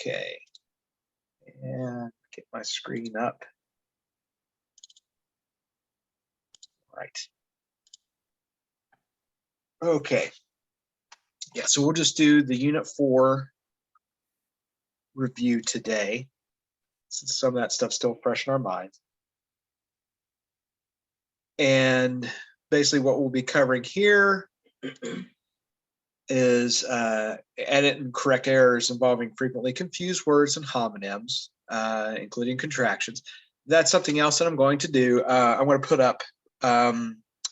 Okay. And get my screen up. Right. Okay. Yeah, so we'll just do the Unit 4 review today, since some of that stuff's still fresh in our minds. And basically what we'll be covering here is edit and correct errors involving frequently confused words and homonyms, including contractions. That's something else that I'm going to do. I'm going to put up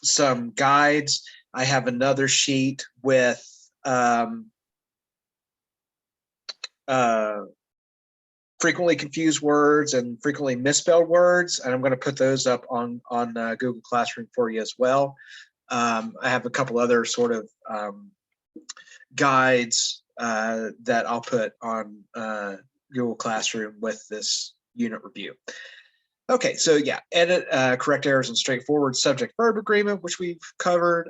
some guides. I have another sheet with frequently confused words and frequently misspelled words, and I'm going to put those up on Google Classroom for you as well. I have a couple other sort of guides that I'll put on Google Classroom with this unit review. Okay, so yeah, edit, correct errors in straightforward subject-verb agreement, which we've covered.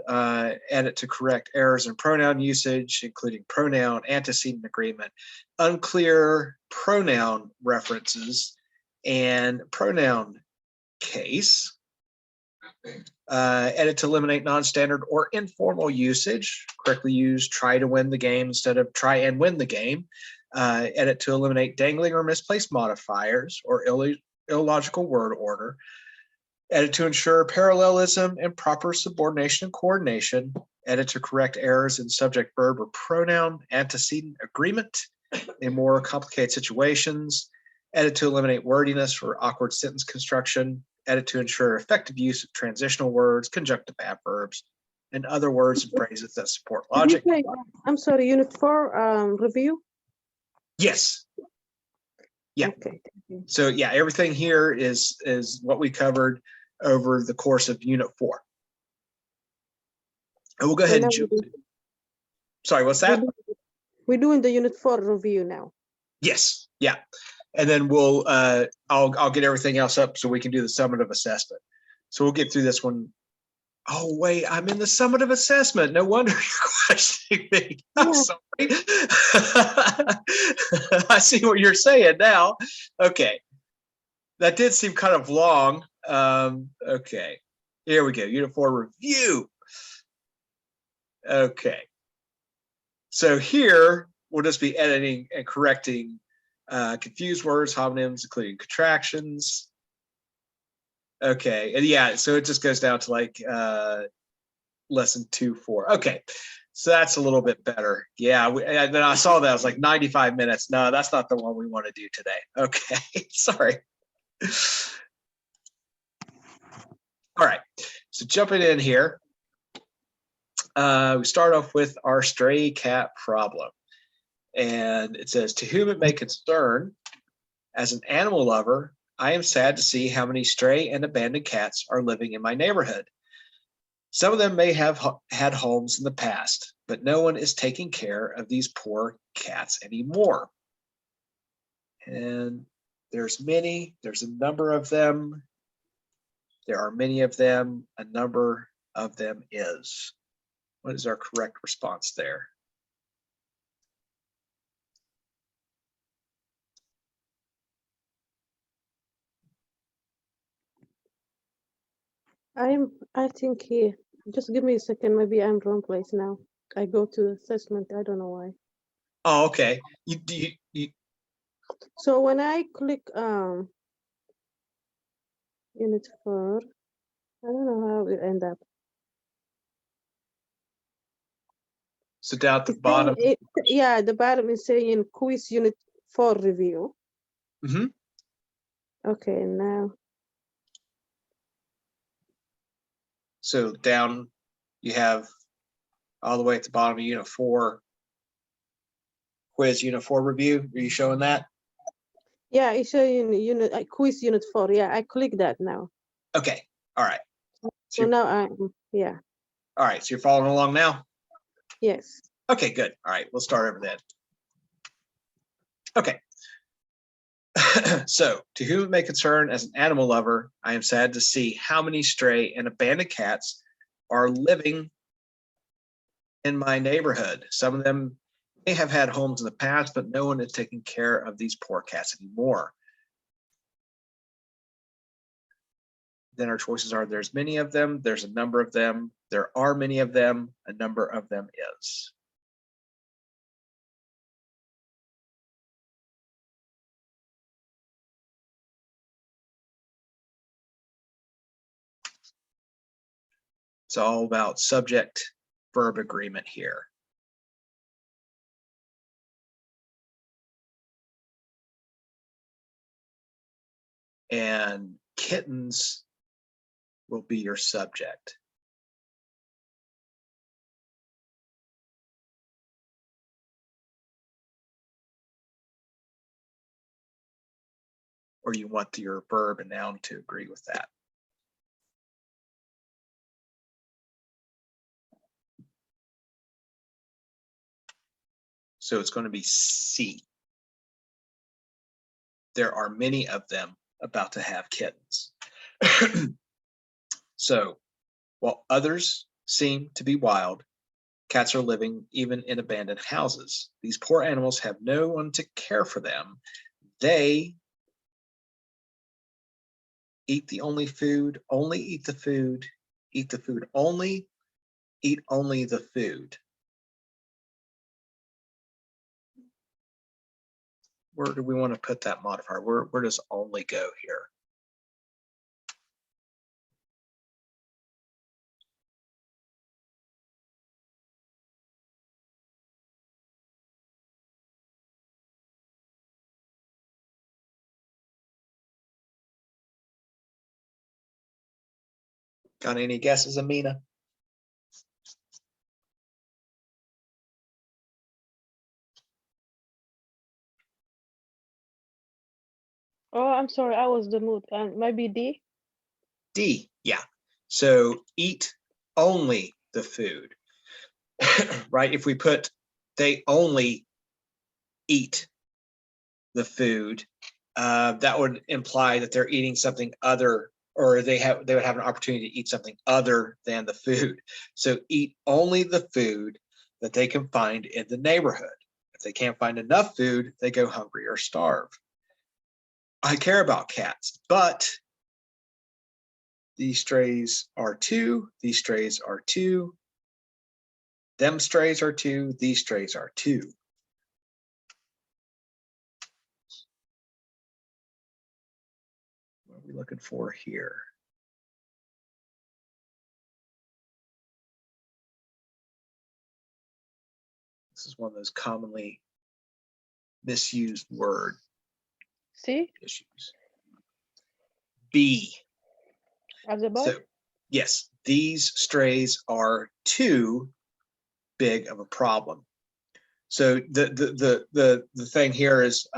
Edit to correct errors in pronoun usage, including pronoun antecedent agreement, unclear pronoun references, and pronoun case. Edit to eliminate non-standard or informal usage. Correctly use try to win the game instead of try and win the game. Edit to eliminate dangling or misplaced modifiers or illogical word order. Edit to ensure parallelism and proper subordination and coordination. Edit to correct errors in subject, verb, or pronoun antecedent agreement in more complicated situations. Edit to eliminate wordiness or awkward sentence construction. Edit to ensure effective use of transitional words, conjunctive adverbs, and other words and phrases that support logic. I'm sorry, Unit 4 review? Yes. Yeah. Okay. So yeah, everything here is what we covered over the course of Unit 4. And we'll go ahead and sorry, what's that? We're doing the Unit 4 review now. Yes. Yeah. And then we'll I'll get everything else up so we can do the summative assessment. So we'll get through this one. Oh wait, I'm in the summative assessment. No wonder you're questioning me. I'm sorry. I see what you're saying now. Okay. That did seem kind of long. Okay. Here we go. Unit 4 review. Okay. So here we'll just be editing and correcting confused words, homonyms, including contractions. Okay, and yeah, so it just goes down to like lesson 2-4. Okay, so that's a little bit better. Yeah, and then I saw that, I was like 95 minutes. No, that's not the one we want to do today. Okay, sorry. All right, so jumping in here, we start off with our stray cat problem. And it says, to whom it may concern, as an animal lover, I am sad to see how many stray and abandoned cats are living in my neighborhood. Some of them may have had homes in the past, but no one is taking care of these poor cats anymore. And there's a number of them. There are many of them. A number of them is. What is our correct response there? I think here, just give me a second, maybe I'm wrong place now. I go to assessment, I don't know why. Oh, okay. So when I click Unit 4, I don't know how it end up. So down at the bottom. Yeah, the bottom is saying quiz Unit 4 review. Mm-hmm. Okay, now. So down, you have all the way at the bottom of Unit 4, quiz Unit 4 review. Are you showing that? Yeah, it's showing quiz Unit 4. Yeah, I click that now. Okay, all right. So now yeah. All right, so you're following along now? Yes. Okay, good. All right, we'll start over then. Okay. So, to whom it may concern, as an animal lover, I am sad to see how many stray and abandoned cats are living in my neighborhood. Some of them may have had homes in the past, but no one is taking care of these poor cats anymore. Then our choices are there's many of them, there's a number of them, there are many of them, a number of them is. It's all about subject verb agreement here. And kittens will be your subject. Or you want your verb and noun to agree with that. So it's going to be C. There are many of them about to have kittens. So while others seem to be wild, cats are living even in abandoned houses. These poor animals have no one to care for them. They eat the only food, only eat the food only, eat only the food. Where do we want to put that modifier? Where does only go here? Got any guesses, Amina? Oh, I'm sorry, I was the mood. And maybe D? D, yeah. So eat only the food, right? If we put they only eat the food, that would imply that they're eating something other, or they would have an opportunity to eat something other than the food. So eat only the food that they can find in the neighborhood. If they can't find enough food, they go hungry or starve. I care about cats, but these strays are two, these strays are two, them strays are two, these strays are two. What are we looking for here? This is one of those commonly misused word C? issues. B. As a boy? So yes, these strays are too big of a problem. So the thing here is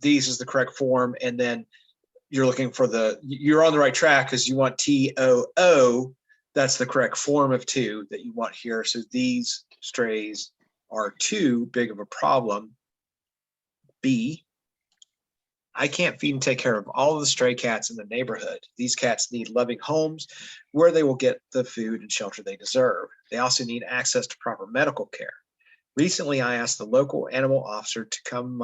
these is the correct form, and then you're looking for you're on the right track because you want TOO. That's the correct form of two that you want here. So these strays are too big of a problem. B. I can't feed and take care of all of the stray cats in the neighborhood. These cats need loving homes where they will get the food and shelter they deserve. They also need access to proper medical care. Recently, I asked the local animal officer to come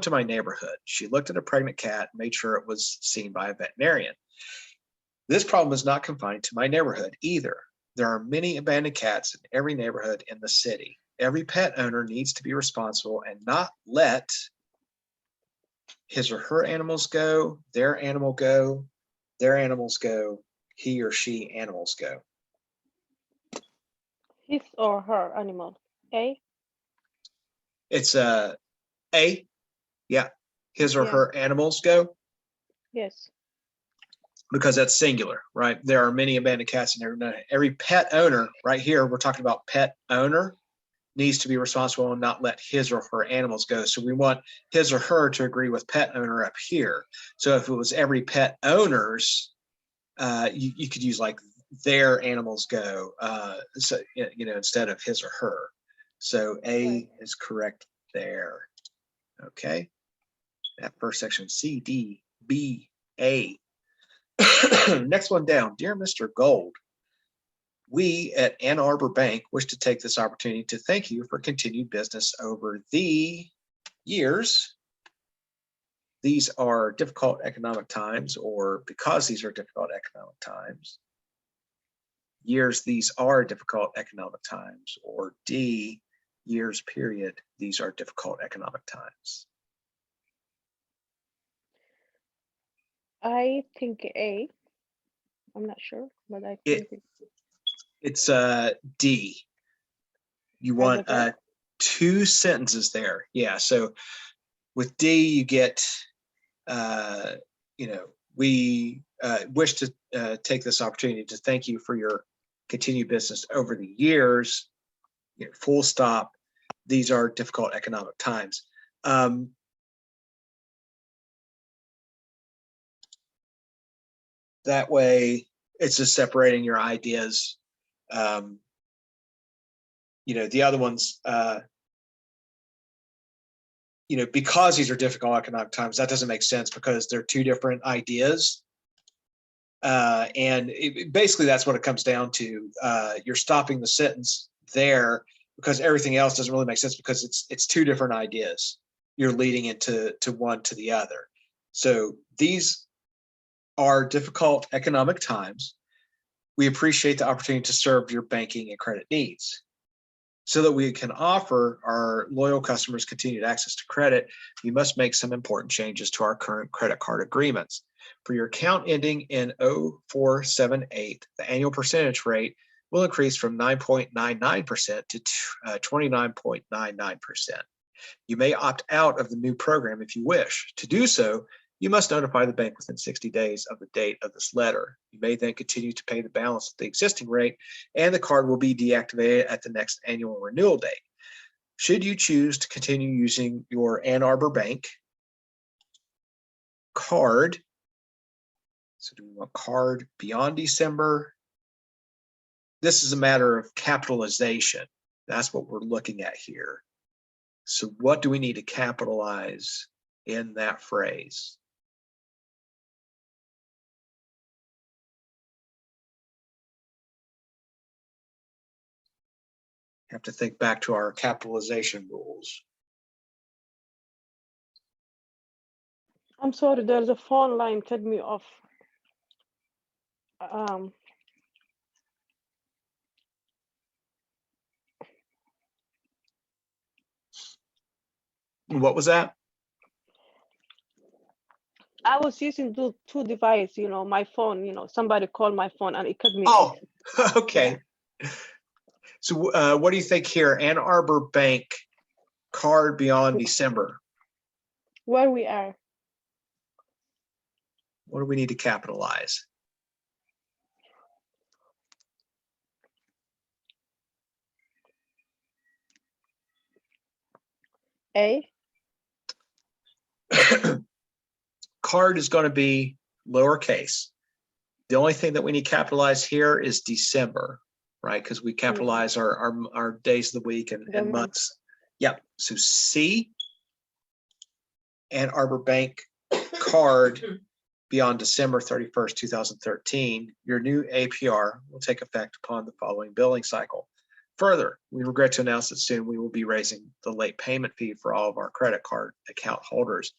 to my neighborhood. She looked at a pregnant cat and made sure it was seen by a veterinarian. This problem is not confined to my neighborhood either. There are many abandoned cats in every neighborhood in the city. Every pet owner needs to be responsible and not let his or her animals go, their animal go, their animals go, he or she animals go. His or her animal. A? It's A, yeah, his or Yeah. her animals go, Yes. because that's singular, right? There are many abandoned cats in every pet owner. Right here, we're talking about pet owner needs to be responsible and not let his or her animals go. So we want his or her to agree with pet owner up here. So if it was every pet owner's, you could use like their animals go, so instead of his or her. So A Right. is correct there. Okay, that first section, C, D, B, A. Next one down, dear Mr. Gold, We at Ann Arbor Bank wish to take this opportunity to thank you for continued business over the years. These are difficult economic times, or because these are difficult economic times. Years, these are difficult economic times, or D, years period, these are difficult economic times. I think A. I'm not sure, but I It, think it's D. You I want got that. 2 sentences there. Yeah, so with D, you get, we wish to take this opportunity to thank you for your continued business over the years, full stop. These are difficult economic times. That way, it's just separating your ideas. The other ones, because these are difficult economic times, that doesn't make sense because they're 2 different ideas. And basically, that's what it comes down to. You're stopping the sentence there because everything else doesn't really make sense because it's 2 different ideas. You're leading into one to the other. So these are difficult economic times. We appreciate the opportunity to serve your banking and credit needs. So that we can offer our loyal customers continued access to credit, we must make some important changes to our current credit card agreements. For your account ending in 0478, the annual percentage rate will increase from 9.99% to 29.99%. You may opt out of the new program if you wish. To do so, you must notify the bank within 60 days of the date of this letter. You may then continue to pay the balance at the existing rate, and the card will be deactivated at the next annual renewal date. Should you choose to continue using your Ann Arbor Bank card, so do we want card beyond December? This is a matter of capitalization. That's what we're looking at here. So what do we need to capitalize in that phrase? Have to think back to our capitalization rules. I'm sorry, there's a phone line cut me off. What was that? I was using two devices, my phone, somebody called my phone and it cut me Oh, off. okay. Yeah. So what do you think here? Ann Arbor Bank card beyond December. Where we are. What do we need to capitalize? A. Card is going to be lowercase. The only thing that we need capitalized here is December, right? Because we capitalize our days of the week and months. Yep. So C, Ann Arbor Bank card beyond December 31st, 2013. Your new APR will take effect upon the following billing cycle. Further, we regret to announce that soon we will be raising the late payment fee for all of our credit card account holders.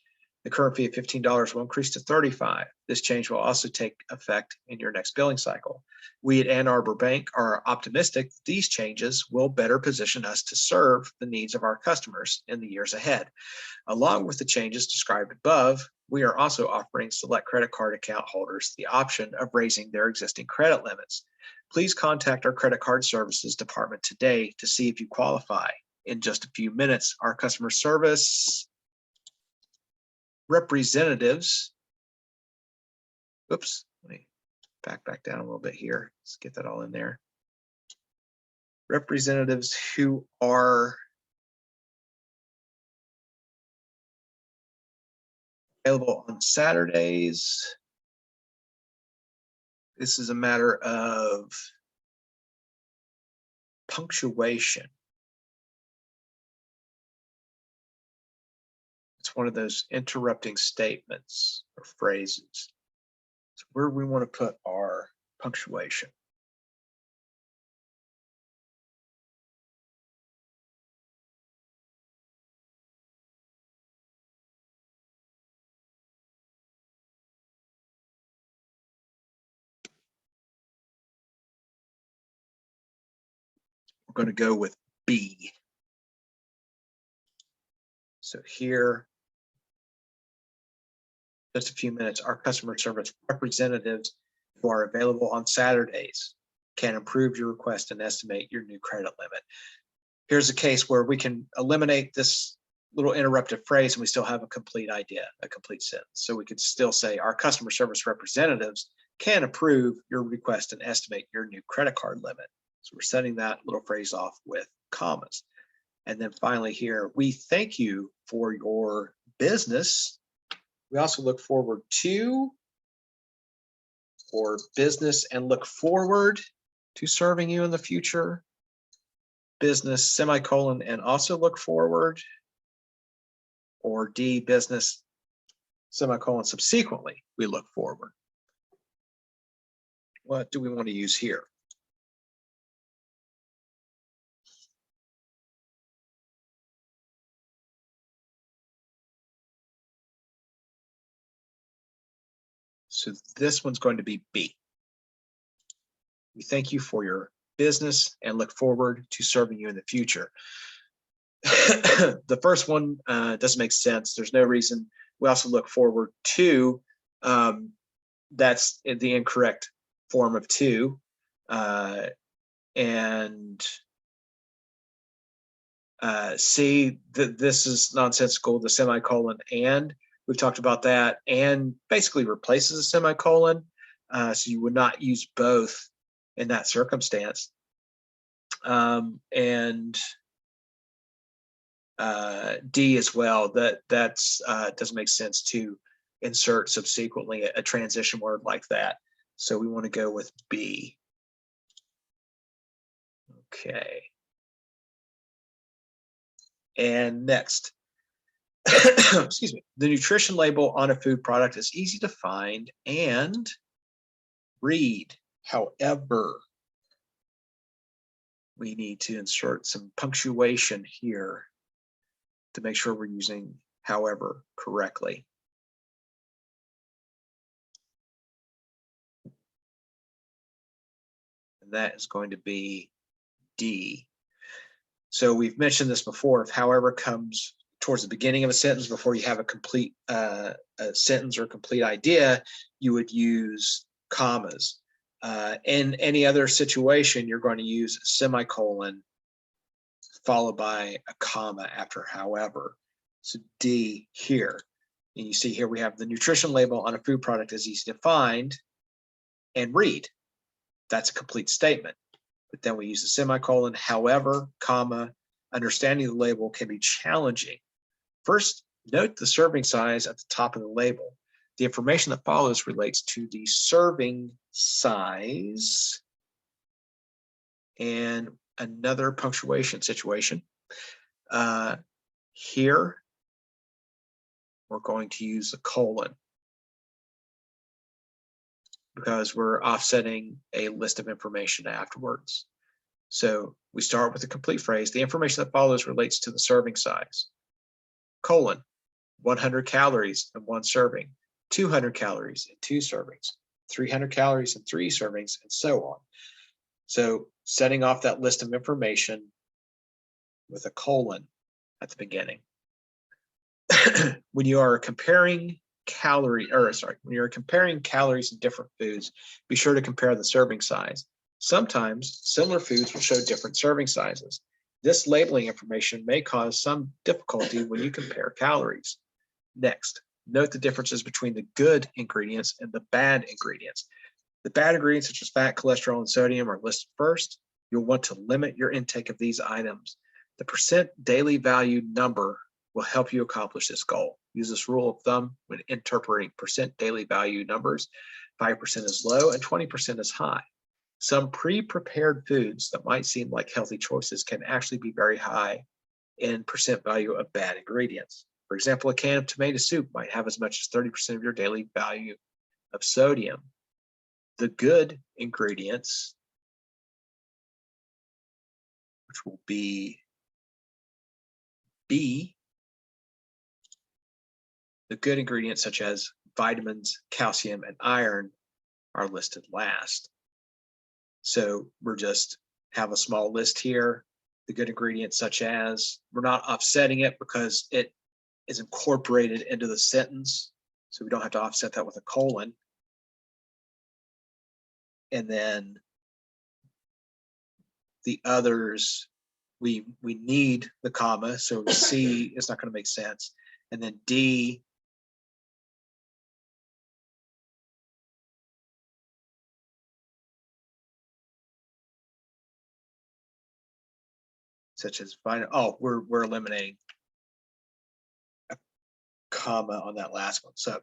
The current fee of $15 will increase to $35. This change will also take effect in your next billing cycle. We at Ann Arbor Bank are optimistic that these changes will better position us to serve the needs of our customers in the years ahead. Along with the changes described above, we are also offering select credit card account holders the option of raising their existing credit limits. Please contact our credit card services department today to see if you qualify. In just a few minutes, our customer service representatives, oops, let me back down a little bit here. Let's get that all in there. Representatives who are available on Saturdays. This is a matter of punctuation. It's one of those interrupting statements or phrases. So where we want to put our punctuation. going to go with B. So here, just a few minutes, our customer service representatives who are available on Saturdays can approve your request and estimate your new credit limit. Here's a case where we can eliminate this little interruptive phrase and we still have a complete idea, a complete sentence. So we could still say our customer service representatives can approve your request and estimate your new credit card limit. So we're setting that little phrase off with commas. And then finally here, we thank you for your business. We also look forward to, or business and look forward to serving you in the future. Business, semicolon, and also look forward. Or D, business, semicolon, subsequently, we look forward. What do we want to use here? So this one's going to be B. We thank you for your business and look forward to serving you in the future. The first one doesn't make sense. There's no reason. We also look forward to, that's the incorrect form of to. And C, this is nonsensical, the semicolon and. We've talked about that, and basically replaces a semicolon. So you would not use both in that circumstance. And D as well, that's doesn't make sense to insert subsequently a transition word like that. So we want to go with B. Okay. And next, excuse me, the nutrition label on a food product is easy to find and read. However, we need to insert some punctuation here to make sure we're using however correctly. And that is going to be D. So we've mentioned this before, if however comes towards the beginning of a sentence before you have a complete a sentence or complete idea, you would use commas. In any other situation, you're going to use a semicolon followed by a comma after however. So D here. And you see here we have the nutrition label on a food product is easy to find and read. That's a complete statement. But then we use the semicolon, however, comma, understanding the label can be challenging. First, note the serving size at the top of the label. The information that follows relates to the serving size. And another punctuation situation. Here, we're going to use a colon because we're offsetting a list of information afterwards. So we start with a complete phrase. The information that follows relates to the serving size. Colon, 100 calories in one serving, 200 calories in 2 servings, 300 calories in 3 servings, and so on. So setting off that list of information with a colon at the beginning. When you are comparing when you're comparing calories in different foods, be sure to compare the serving size. Sometimes similar foods will show different serving sizes. This labeling information may cause some difficulty when you compare calories. Next, note the differences between the good ingredients and the bad ingredients. The bad ingredients such as fat, cholesterol, and sodium are listed first. You'll want to limit your intake of these items. The percent daily value number will help you accomplish this goal. Use this rule of thumb when interpreting percent daily value numbers. 5% is low and 20% is high. Some pre-prepared foods that might seem like healthy choices can actually be very high in percent value of bad ingredients. For example, a can of tomato soup might have as much as 30% of your daily value of sodium. The good ingredients, which will be B, the good ingredients such as vitamins, calcium, and iron are listed last. So we're just have a small list here the good ingredients, such as we're not offsetting it because it is incorporated into the sentence. So we don't have to offset that with a colon. And then the others, we need the comma. So C is not going to make sense. And then D, such as vitamin, oh, we're eliminating a comma on that last one. So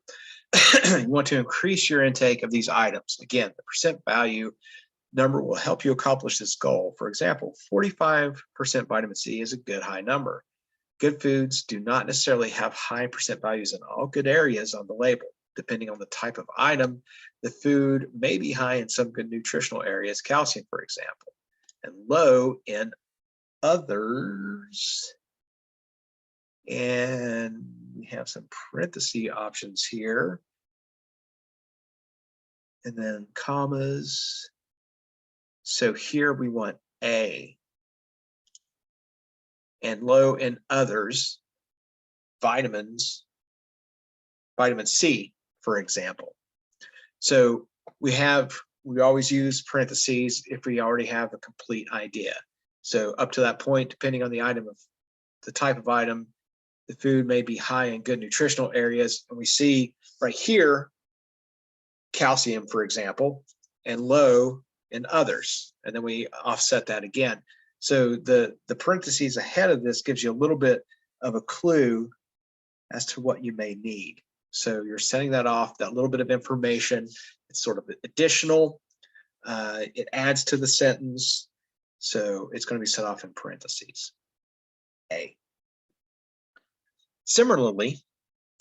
you want to increase your intake of these items. Again, the percent value number will help you accomplish this goal. For example, 45% vitamin C is a good high number. Good foods do not necessarily have high percent values in all good areas on the label. Depending on the type of item, the food may be high in some good nutritional areas, calcium, for example, and low in others. And we have some parenthesis options here. And then commas. So here we want A. And low in others, vitamins, vitamin C, for example. So we always use parentheses if we already have a complete idea. So up to that point, depending on the item of the type of item, the food may be high in good nutritional areas. And we see right here, calcium, for example, and low in others. And then we offset that again. So the parentheses ahead of this gives you a little bit of a clue as to what you may need. So you're setting that off, that little bit of information. It's sort of additional. It adds to the sentence. So it's going to be set off in parentheses. A. Similarly,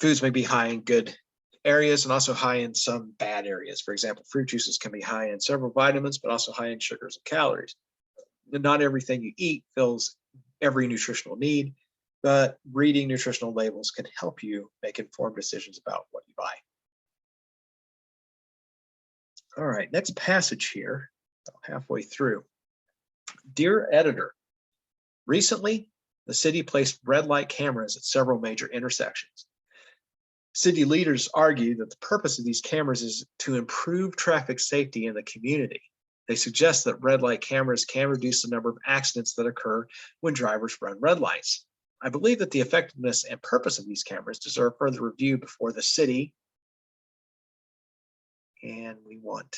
foods may be high in good areas and also high in some bad areas. For example, fruit juices can be high in several vitamins, but also high in sugars and calories. Not everything you eat fills every nutritional need, but reading nutritional labels can help you make informed decisions about what you buy. All right, next passage here, halfway through. Dear editor, recently, the city placed red light cameras at several major intersections. City leaders argue that the purpose of these cameras is to improve traffic safety in the community. They suggest that red light cameras can reduce the number of accidents that occur when drivers run red lights. I believe that the effectiveness and purpose of these cameras deserve further review before the city. And we want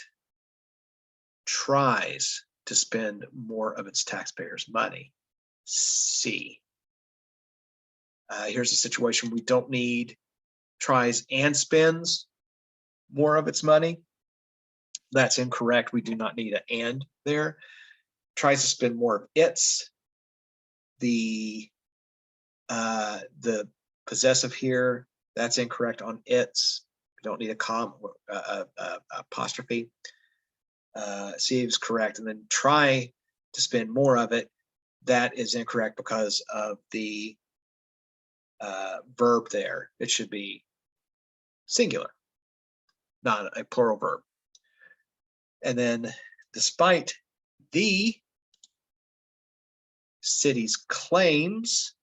tries to spend more of its taxpayers' money. C. Here's a situation we don't need tries and spends more of its money. That's incorrect. We do not need an and there. Tries to spend more of its. The possessive here, that's incorrect on its. We don't need a comma, apostrophe. C is correct. And then try to spend more of it. That is incorrect because of the verb there. It should be singular, not a plural verb. And then despite the city's claims,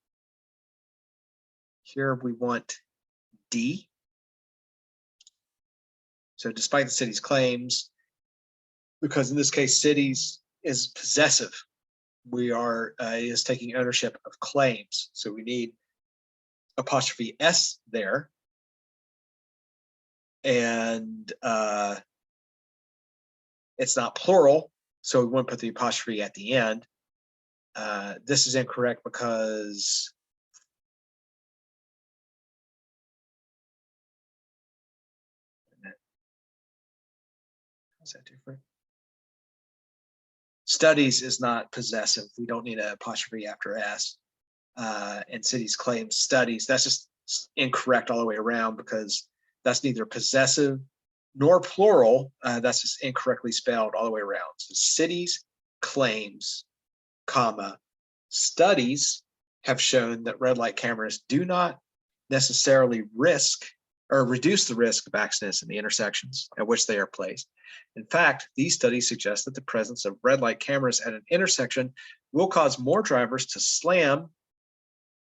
here we want D. So despite the city's claims, because in this case, cities is possessive. We are is taking ownership of claims. So we need apostrophe S there. And it's not plural, so we won't put the apostrophe at the end. This is incorrect because how's that different? Studies is not possessive. We don't need an apostrophe after S. And cities claim studies. That's just incorrect all the way around because that's neither possessive nor plural. That's just incorrectly spelled all the way around. So cities claims, comma, studies have shown that red light cameras do not necessarily risk or reduce the risk of accidents in the intersections at which they are placed. In fact, these studies suggest that the presence of red light cameras at an intersection will cause more drivers to slam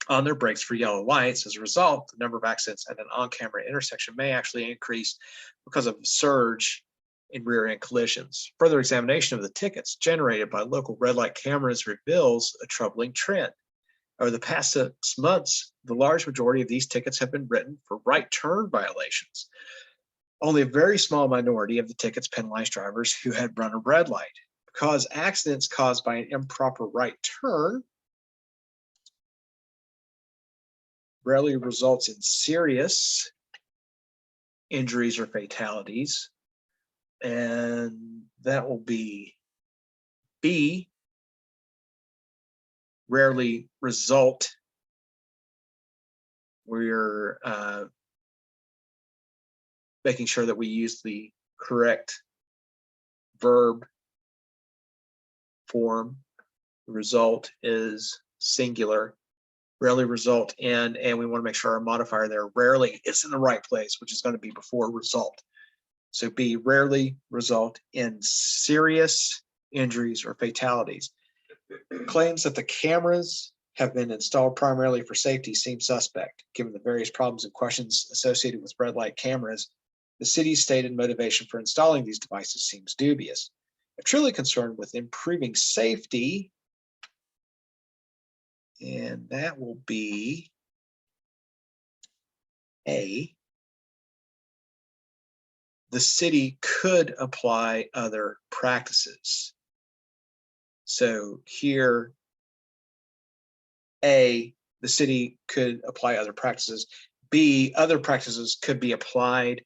on their brakes for yellow lights. As a result, the number of accidents at an on-camera intersection may actually increase because of a surge in rear-end collisions. Further examination of the tickets generated by local red light cameras reveals a troubling trend. Over the past 6 months, the large majority of these tickets have been written for right turn violations. Only a very small minority of the tickets penalized drivers who had run a red light. Because accidents caused by an improper right turn rarely results in serious injuries or fatalities, and that will be B, rarely result. We're making sure that we use the correct verb form. The result is singular. Rarely result in, and we want to make sure our modifier there rarely is in the right place, which is going to be before result. So B, rarely result in serious injuries or fatalities. Claims that the cameras have been installed primarily for safety seem suspect, given the various problems and questions associated with red light cameras. The city's stated motivation for installing these devices seems dubious. If truly concerned with improving safety, and that will be A, the city could apply other practices. So here, A, the city could apply other practices. B, other practices could be applied.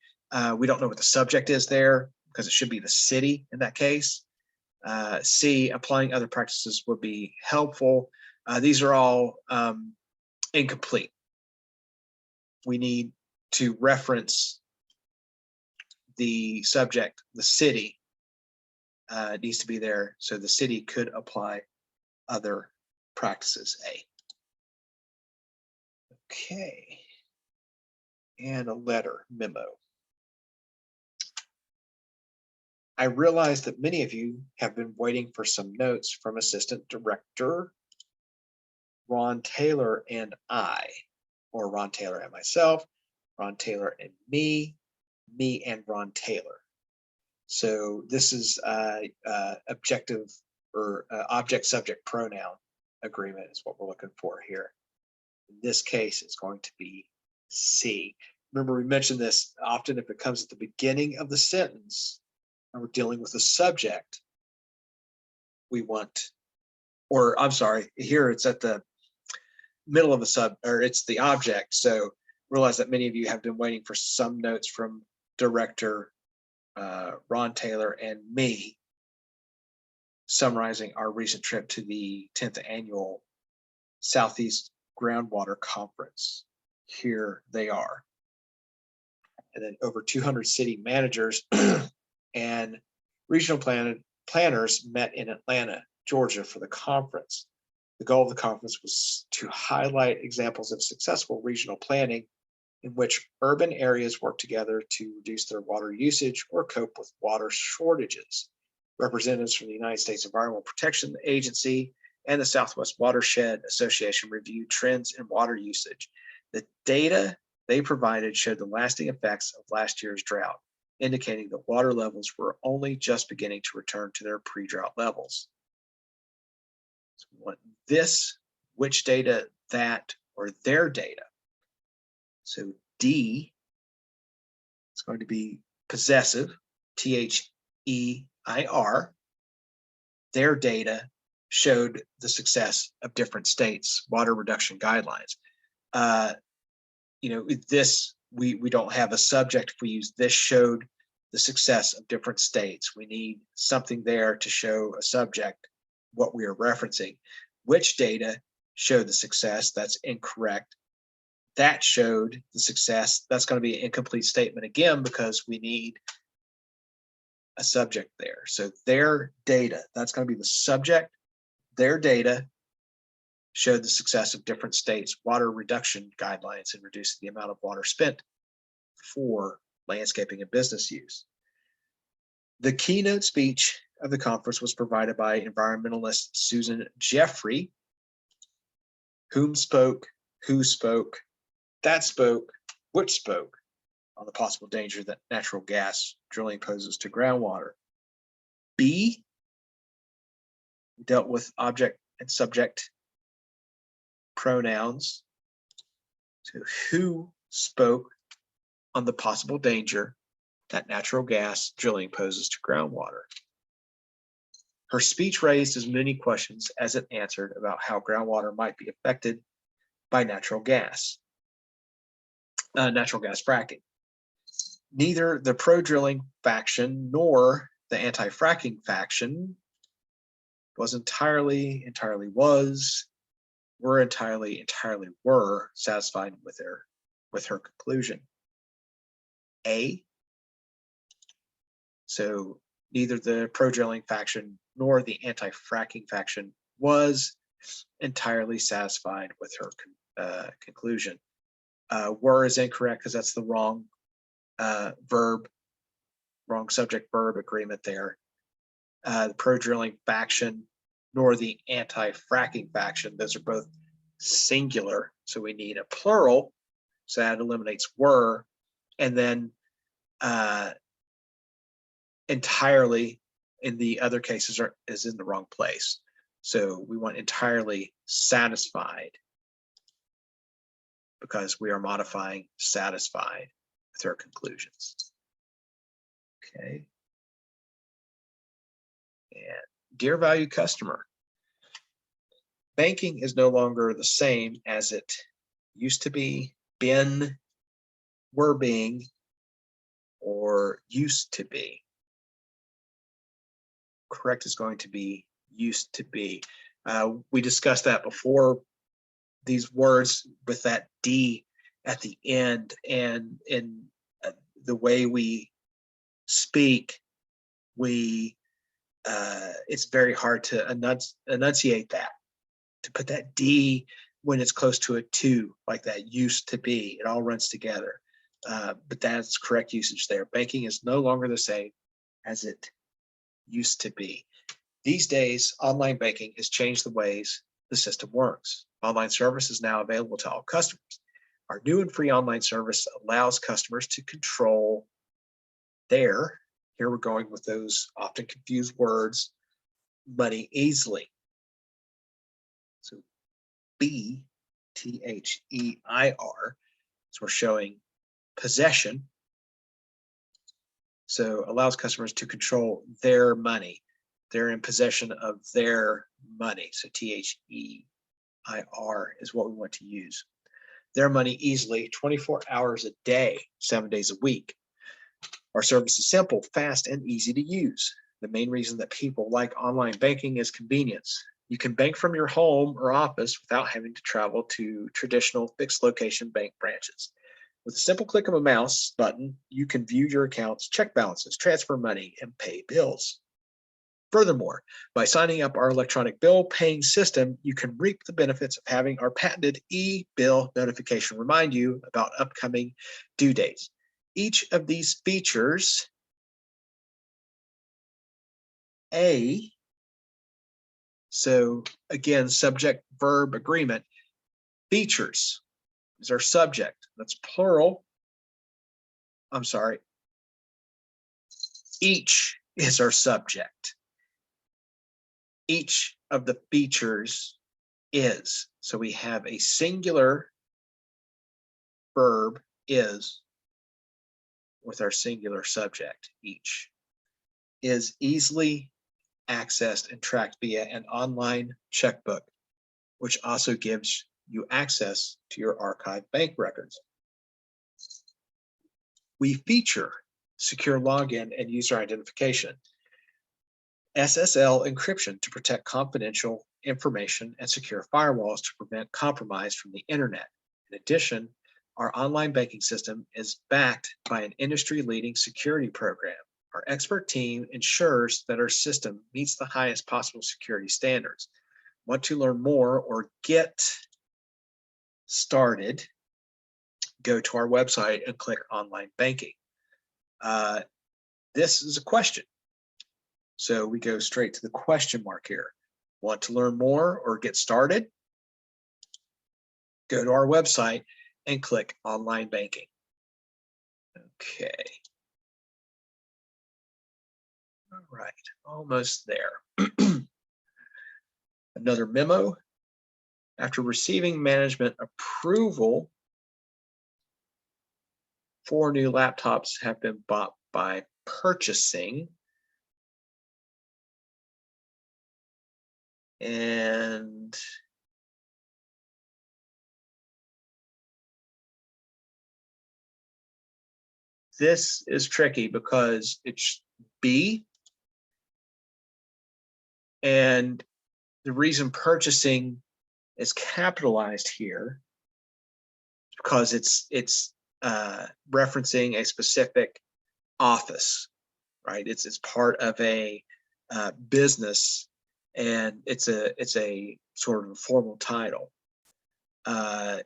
We don't know what the subject is there because it should be the city in that case. C, applying other practices would be helpful. These are all incomplete. We need to reference the subject, the city needs to be there. So the city could apply other practices, A. Okay. And a letter memo. I realize that many of you have been waiting for some notes from Assistant Director Ron Taylor and I, or Ron Taylor and myself, Ron Taylor and me and Ron Taylor. So this is objective or object subject pronoun agreement is what we're looking for here. In this case, it's going to be C. Remember, we mentioned this often. If it comes at the beginning of the sentence and we're dealing with a subject, we want, or I'm sorry, here it's at the middle of a or it's the object. So realize that many of you have been waiting for some notes from Director Ron Taylor and me summarizing our recent trip to the 10th annual Southeast Groundwater Conference. Here they are. And then over 200 city managers and regional planners met in Atlanta, Georgia for the conference. The goal of the conference was to highlight examples of successful regional planning in which urban areas work together to reduce their water usage or cope with water shortages. Representatives from the United States Environmental Protection Agency and the Southwest Watershed Association reviewed trends in water usage. The data they provided showed the lasting effects of last year's drought, indicating that water levels were only just beginning to return to their pre-drought levels. So what this, which data, that, or their data. So D is going to be possessive, T-H-E-I-R. Their data showed the success of different states' water reduction guidelines. This, we don't have a subject. If we use this showed the success of different states, we need something there to show a subject what we are referencing. Which data showed the success? That's incorrect. That showed the success. That's going to be an incomplete statement again because we need a subject there. So their data, that's going to be the subject. Their data showed the success of different states' water reduction guidelines in reducing the amount of water spent for landscaping and business use. The keynote speech of the conference was provided by environmentalist Susan Jeffrey, who spoke, that spoke, which spoke on the possible danger that natural gas drilling poses to groundwater. B, dealt with object and subject pronouns. So who spoke on the possible danger that natural gas drilling poses to groundwater. Her speech raised as many questions as it answered about how groundwater might be affected by natural gas fracking. Neither the pro-drilling faction nor the anti-fracking faction were satisfied with her conclusion. A, so neither the pro-drilling faction nor the anti-fracking faction was entirely satisfied with her conclusion. Were is incorrect because that's the wrong wrong subject verb agreement there. The pro-drilling faction nor the anti-fracking faction, those are both singular, so we need a plural, so that eliminates were, and then entirely in the other cases is in the wrong place. So we want entirely satisfied because we are modifying satisfied with our conclusions. Okay. And dear valued customer, banking is no longer the same as it used to be, been, were being, or used to be. Correct is going to be used to be. We discussed that before, these words with that D at the end, and in the way we speak, it's very hard to enunciate that, to put that D when it's close to a 2, like that used to be. It all runs together. But that's correct usage there. Banking is no longer the same as it used to be. These days, online banking has changed the ways the system works. Online service is now available to all customers. Our new and free online service allows customers to control their, here we're going with those often confused words, money easily. So B, T-H-E-I-R, so we're showing possession. So allows customers to control their money. They're in possession of their money. So T-H-E-I-R is what we want to use. Their money easily, 24 hours a day, 7 days a week. Our service is simple, fast, and easy to use. The main reason that people like online banking is convenience. You can bank from your home or office without having to travel to traditional fixed location bank branches. With a simple click of a mouse button, you can view your accounts, check balances, transfer money, and pay bills. Furthermore, by signing up our electronic bill paying system, you can reap the benefits of having our patented e-bill notification remind you about upcoming due dates. Each of these features, A, so again, subject verb agreement, features is our subject. That's plural. I'm sorry. Each is our subject. Each of the features is. So we have a singular verb is with our singular subject, each. Is easily accessed and tracked via an online checkbook, which also gives you access to your archived bank records. We feature secure login and user identification, SSL encryption to protect confidential information, and secure firewalls to prevent compromise from the internet. In addition, our online banking system is backed by an industry-leading security program. Our expert team ensures that our system meets the highest possible security standards. Want to learn more or get started? go to our website and click online banking. This is a question. So we go straight to the question mark here. Want to learn more or get started? Go to our website and click online banking. Okay. All right, almost there. Another memo. After receiving management approval, 4 new laptops have been bought by purchasing. And this is tricky because it's B. And the reason purchasing is capitalized here is because it's referencing a specific office, right? It's part of a business, and it's a sort of a formal title. Those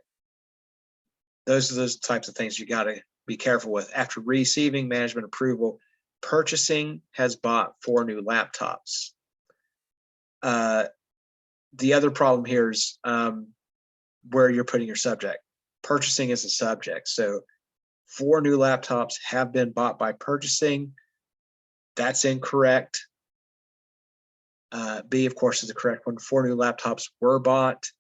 are those types of things you got to be careful with. After receiving management approval, purchasing has bought 4 new laptops. The other problem here is where you're putting your subject. Purchasing is a subject. So 4 new laptops have been bought by purchasing. That's incorrect. B, of course, is the correct one. 4 new laptops were bought.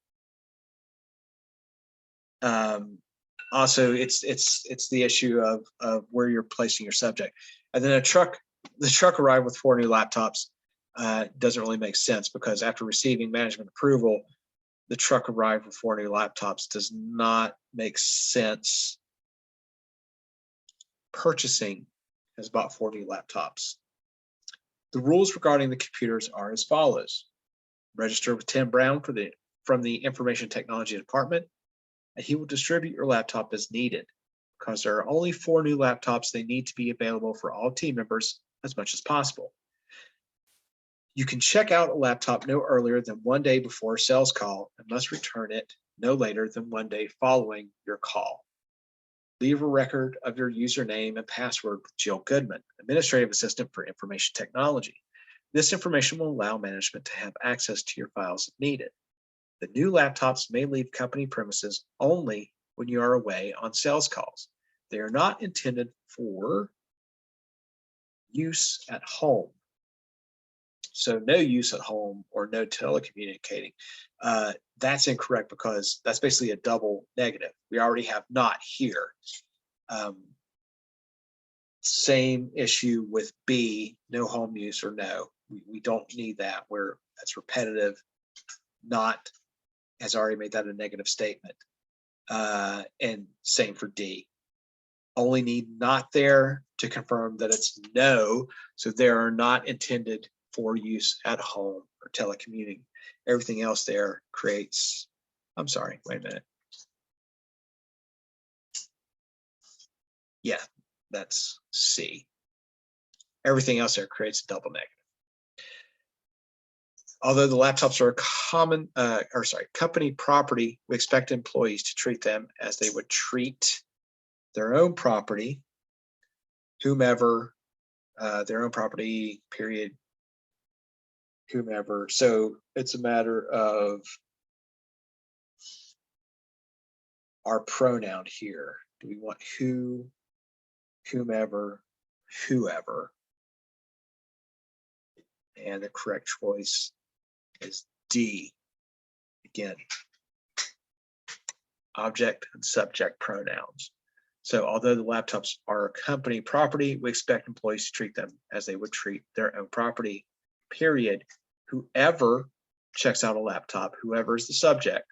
Also, it's the issue of where you're placing your subject. And then the truck arrived with 4 new laptops. Doesn't really make sense because after receiving management approval, the truck arrived with 4 new laptops. Does not make sense. Purchasing has bought 4 new laptops. The rules regarding the computers are as follows. Register with Tim Brown from the Information Technology Department, and he will distribute your laptop as needed. Because there are only 4 new laptops, they need to be available for all team members as much as possible. You can check out a laptop no earlier than 1 day before a sales call and must return it no later than 1 day following your call. Leave a record of your username and password with Jill Goodman, Administrative Assistant for Information Technology. This information will allow management to have access to your files if needed. The new laptops may leave company premises only when you are away on sales calls. They are not intended for use at home. So no use at home or no telecommunicating. That's incorrect because that's basically a double negative. We already have not here. Same issue with B, no home use or no. We don't need that where that's repetitive. Not has already made that a negative statement. And same for D. Only need not there to confirm that it's no. So they are not intended for use at home or telecommuting. Everything else there creates, I'm sorry, wait a minute. Yeah, that's C. Everything else there creates a double negative. Although the laptops are company property, we expect employees to treat them as they would treat their own property, whomever, their own property, period, whomever. So it's a matter of our pronoun here. Do we want who, whomever, whoever? And the correct choice is D. Again, object and subject pronouns. So although the laptops are company property, we expect employees to treat them as they would treat their own property, period. Whoever checks out a laptop, whoever is the subject,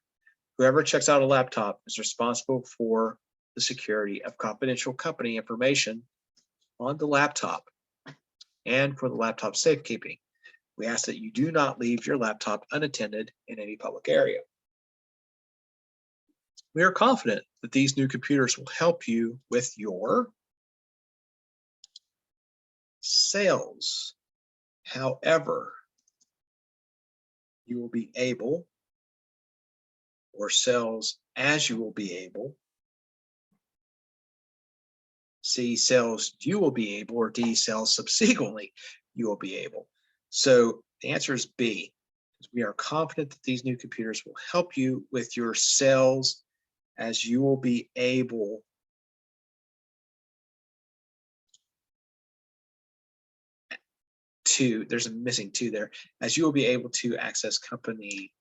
whoever checks out a laptop is responsible for the security of confidential company information on the laptop and for the laptop safekeeping. We ask that you do not leave your laptop unattended in any public area. We are confident that these new computers will help you with your sales. However, you will be able, or sales as you will be able, C, cells you will be able, or D, cells subsequently you will be able. So the answer is B. We are confident that these new computers will help you with your cells as you will be able to, there's a missing two there, as you will be able to access company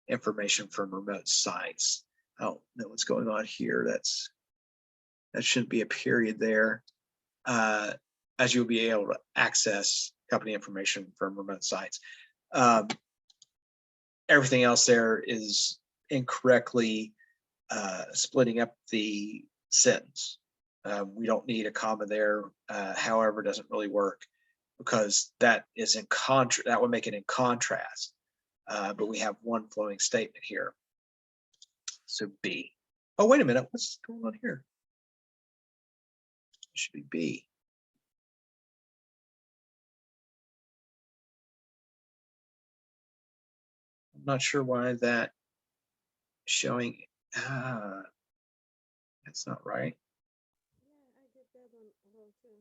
information from remote sites. I don't know what's going on here. That shouldn't be a period there. As you'll be able to access company information from remote sites. Everything else there is incorrectly splitting up the sentence. We don't need a comma there. However, doesn't really work because that is in contrast. That would make it in contrast. But we have one flowing statement here. So B. Oh, wait a minute. What's going on here? It should be B. I'm not sure why that showing. That's not right. Yeah, I did that one too.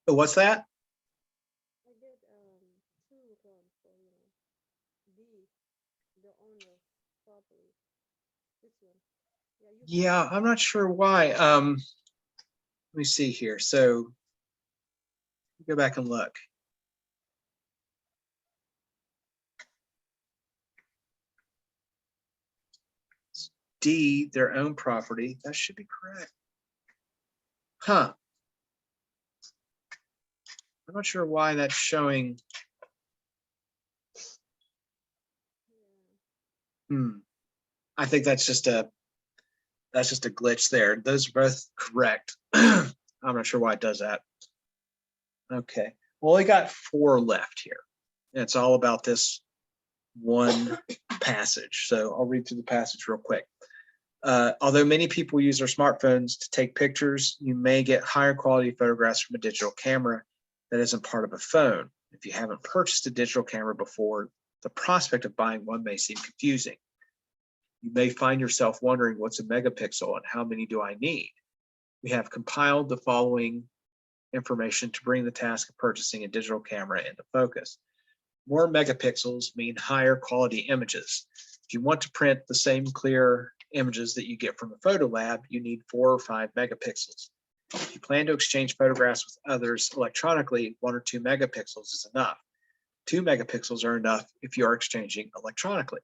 Oh, what's that? I did two ones for B, the owner properly. This one. Yeah, I'm not sure why. Let me see here. So go back and look. D, their own property. That should be correct. Huh. I'm not sure why that's showing. I think that's just a glitch there. Those are both correct. I'm not sure why it does that. Okay. Well, we got 4 left here. And it's all about this one passage. So I'll read through the passage real quick. Although many people use their smartphones to take pictures, you may get higher quality photographs from a digital camera that isn't part of a phone. If you haven't purchased a digital camera before, the prospect of buying one may seem confusing. You may find yourself wondering, what's a megapixel and how many do I need? We have compiled the following information to bring the task of purchasing a digital camera into focus. More megapixels mean higher quality images. If you want to print the same clear images that you get from a photo lab, you need 4 or 5 megapixels. If you plan to exchange photographs with others electronically, 1 or 2 megapixels is enough. 2 megapixels are enough if you are exchanging electronically.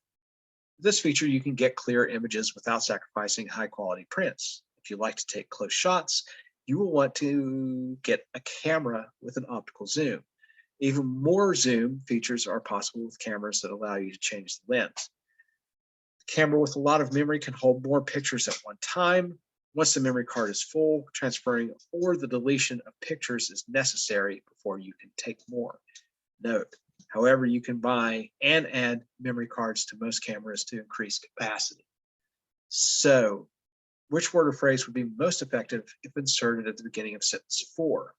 With this feature, you can get clear images without sacrificing high quality prints. If you like to take close shots, you will want to get a camera with an optical zoom. Even more zoom features are possible with cameras that allow you to change the lens. The camera with a lot of memory can hold more pictures at one time. Once the memory card is full, transferring or the deletion of pictures is necessary before you can take more. Note, however, you can buy and add memory cards to most cameras to increase capacity. So, which word or phrase would be most effective if inserted at the beginning of sentence 4?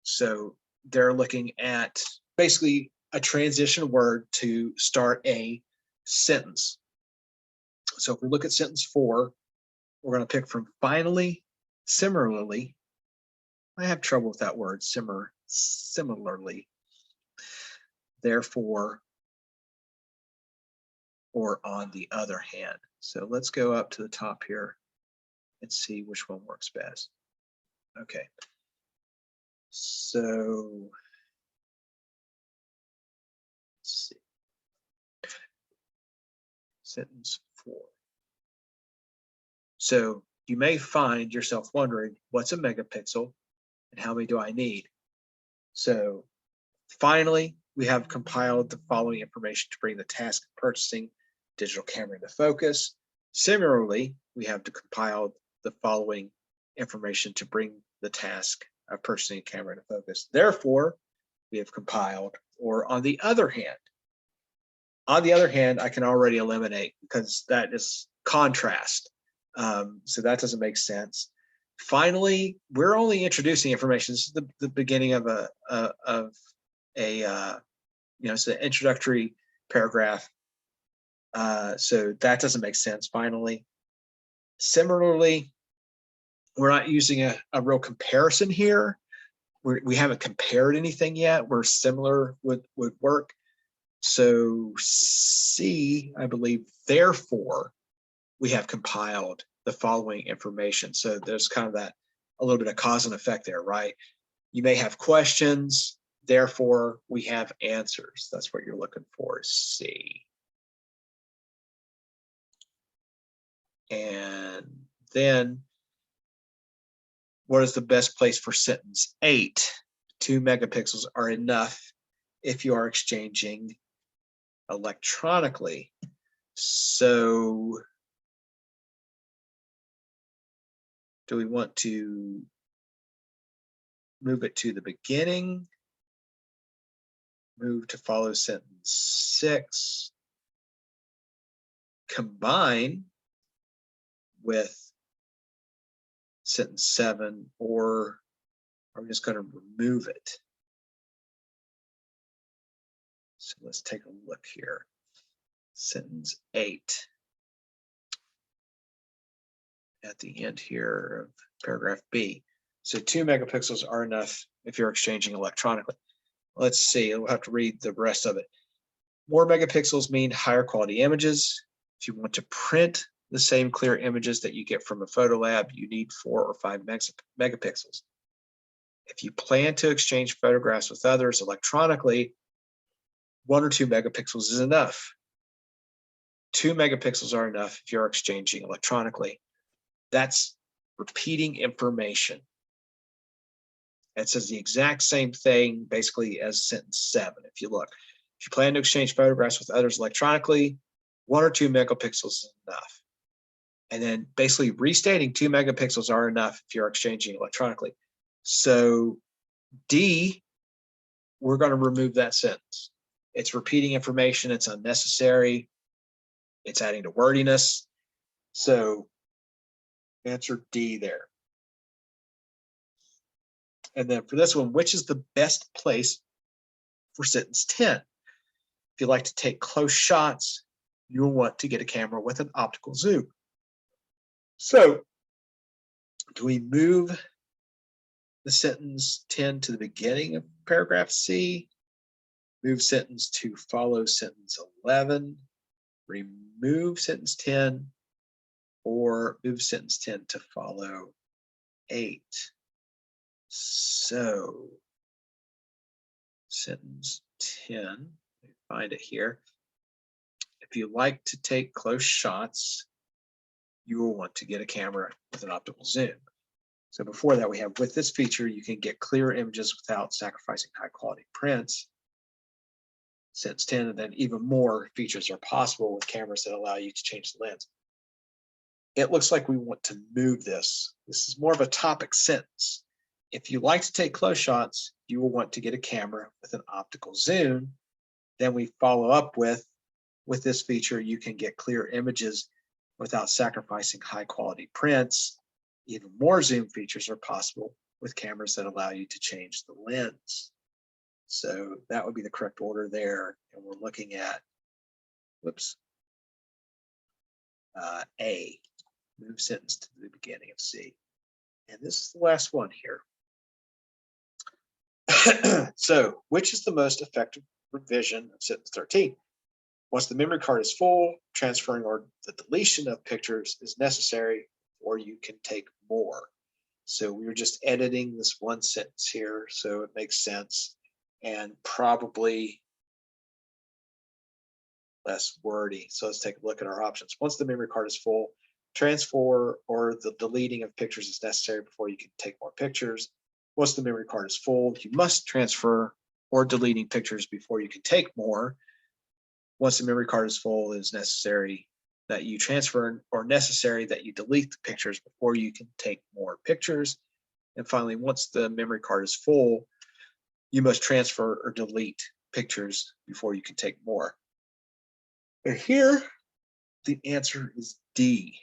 So they're looking at basically a transition word to start a sentence. So if we look at sentence 4, we're going to pick from finally, similarly. I have trouble with that word, similarly. Therefore, or on the other hand. So let's go up to the top here and see which one works best. Okay. So let's see. Sentence 4. So you may find yourself wondering, what's a megapixel and how many do I need? So finally, we have compiled the following information to bring the task of purchasing digital camera into focus. Similarly, we have compiled the following information to bring the task of purchasing a camera into focus. Therefore, we have compiled, or on the other hand. On the other hand, I can already eliminate because that is contrast. So that doesn't make sense. Finally, we're only introducing information. This is the beginning of it's an introductory paragraph. So that doesn't make sense. Finally, Similarly, we're not using a real comparison here. We haven't compared anything yet where similar would work. So C, I believe, therefore, we have compiled the following information. So there's kind of that, a little bit of cause and effect there, right? You may have questions, therefore we have answers. That's what you're looking for, C. And then what is the best place for sentence 8? 2 megapixels are enough if you are exchanging electronically. So do we want to move it to the beginning? Move to follow sentence 6? Combine with sentence 7, or are we just going to remove it? So let's take a look here. Sentence 8. At the end here of paragraph B. So 2 megapixels are enough if you're exchanging electronically. Let's see, we'll have to read the rest of it. More megapixels mean higher quality images. If you want to print the same clear images that you get from a photo lab, you need 4 or 5 megapixels. If you plan to exchange photographs with others electronically, 1 or 2 megapixels is enough. 2 megapixels are enough if you're exchanging electronically. That's repeating information. It says the exact same thing basically as sentence 7. If you look, if you plan to exchange photographs with others electronically, 1 or 2 megapixels is enough. And then basically restating 2 megapixels are enough if you're exchanging electronically. So D, we're going to remove that sentence. It's repeating information. It's unnecessary. It's adding to wordiness. So answer D there. And then for this one, which is the best place for sentence 10? If you like to take close shots, you'll want to get a camera with an optical zoom. So do we move the sentence 10 to the beginning of paragraph C? Move sentence to follow sentence 11? Remove sentence 10? Or move sentence 10 to follow 8? So sentence 10, let me find it here. If you like to take close shots, you will want to get a camera with an optical zoom. So before that, we have, with this feature, you can get clear images without sacrificing high quality prints. Sentence 10, and then even more features are possible with cameras that allow you to change the lens. It looks like we want to move this. This is more of a topic sentence. If you like to take close shots, you will want to get a camera with an optical zoom. Then we follow up with this feature, you can get clear images without sacrificing high quality prints. Even more zoom features are possible with cameras that allow you to change the lens. So that would be the correct order there. And we're looking at, whoops, A, move sentence to the beginning of C. And this is the last one here. So which is the most effective revision of sentence 13? Once the memory card is full, transferring or the deletion of pictures is necessary, or you can take more. So we were just editing this one sentence here, so it makes sense and probably less wordy. So let's take a look at our options. Once the memory card is full, transfer or the deleting of pictures is necessary before you can take more pictures. Once the memory card is full, you must transfer or deleting pictures before you can take more. Once the memory card is full, it is necessary that you transfer or necessary that you delete the pictures before you can take more pictures. And finally, once the memory card is full, you must transfer or delete pictures before you can take more. And here, the answer is D.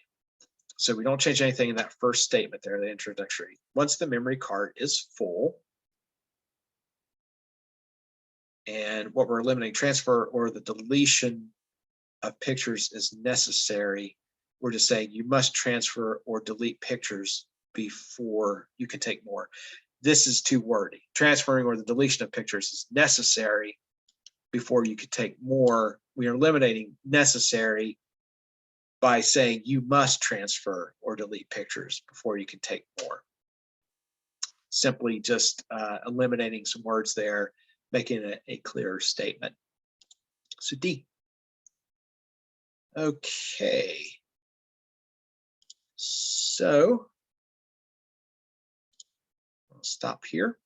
So we don't change anything in that first statement there, the introductory. Once the memory card is full, and what we're eliminating, transfer or the deletion of pictures is necessary we're just saying you must transfer or delete pictures before you can take more. This is too wordy. Transferring or the deletion of pictures is necessary before you could take more. We are eliminating necessary by saying you must transfer or delete pictures before you can take more. Simply just eliminating some words there, making it a clearer statement. So D. Okay. So I'll stop here.